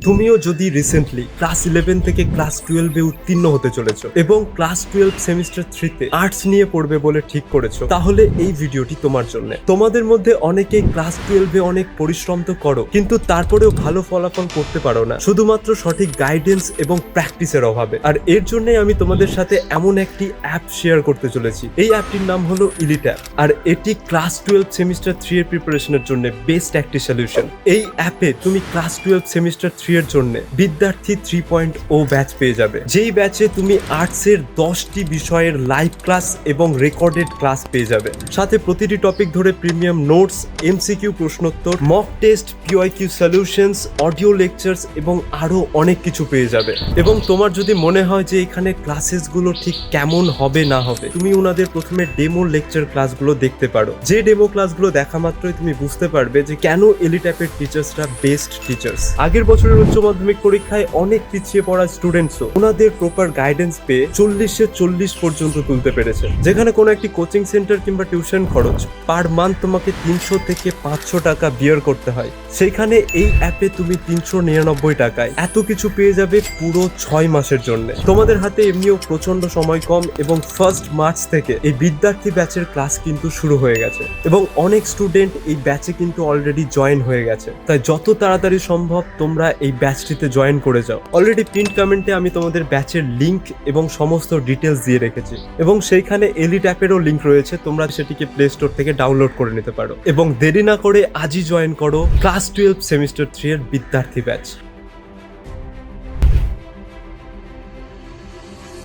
তুমিও যদি recently class 11 থেকে ক্লাস 12 এ উত্তীর্ণ হতে চলেছো এবং ক্লাস 12 সেমিস্টার 3 তে আর্টস নিয়ে পড়বে বলে ঠিক করেছো, তাহলে এই ভিডিওটি তোমার জন্য। তোমাদের মধ্যে অনেকেই ক্লাস 12 এ অনেক পরিশ্রম তো করো, কিন্তু তারপরেও ভালো ফলাফল করতে পারো না, শুধুমাত্র সঠিক গাইডেন্স এবং প্র্যাকটিসের অভাবে। আর এর জন্যই আমি তোমাদের সাথে এমন একটি অ্যাপ শেয়ার করতে চলেছি। এই অ্যাপটির নাম হলো ইলিট অ্যাপ, আর এটি ক্লাস 12 সেমিস্টার 3 এর প্রিপারেশনের জন্য বেস্ট একটি সলিউশন। এই অ্যাপে তুমি ক্লাস 12 সেমিস্টার 3 এর জন্য বিদ্যার্থী 3.0 ব্যাচ পেয়ে যাবে, যেই ব্যাচে তুমি আর্টসের 10টি বিষয়ের লাইভ ক্লাস এবং রেকর্ডেড ক্লাস পেয়ে যাবে। সাথে প্রতিটি টপিক ধরে প্রিমিয়াম নোটস, এমসিকিউ প্রশ্নোত্তর, mock test, PYQ solutions, audio lectures এবং আরো অনেক কিছু পেয়ে যাবে। এবং তোমার যদি মনে হয় যে এখানে ক্লাসেসগুলো ঠিক কেমন হবে না হবে, তুমি ওনাদের প্রথমে ডেমো লেকচার ক্লাসগুলো দেখতে পারো। যে ডেমো ক্লাসগুলো দেখা মাত্রই তুমি বুঝতে পারবে যে কেন এলিট অ্যাপের টিচার্সরা বেস্ট টিচার্স। আগের বছরের উচ্চ মাধ্যমিক পরীক্ষায় অনেক পিছিয়ে পড়া স্টুডেন্টসও ওনাদের প্রপার গাইডেন্স পেয়ে 40 পর্যন্ত তুলতে পেরেছে। যেখানে কোনো একটি কোচিং সেন্টার কিংবা টিউশন খরচ পার মান্থ তোমাকে 300 থেকে 500 টাকা বিয়ার করতে হয়, সেইখানে এই অ্যাপে তুমি 399 টাকায় এত কিছু পেয়ে যাবে পুরো 6 মাসের জন্য। তোমাদের হাতে এমনিও প্রচন্ড সময় কম এবং 1 মার্চ থেকে এই বিদ্যার্থী ব্যাচের ক্লাস কিন্তু শুরু হয়ে গেছে এবং অনেক স্টুডেন্ট এই ব্যাচে কিন্তু অলরেডি জয়েন হয়ে গেছে। তাই যত তাড়াতাড়ি সম্ভব তোমরা এই ব্যাচটিতে জয়েন করে যাও। অলরেডি পিন কমেন্টে আমি তোমাদের ব্যাচের লিংক এবং সমস্ত ডিটেলস দিয়ে রেখেছি এবং সেইখানে এলিট অ্যাপেরও লিংক রয়েছে, তোমরা সেটিকে প্লে স্টোর থেকে ডাউনলোড করে নিতে পারো। এবং দেরি না করে আজই জয়েন করো ক্লাস 12 সেমিস্টার 3 এর বিদ্যার্থী ব্যাচ।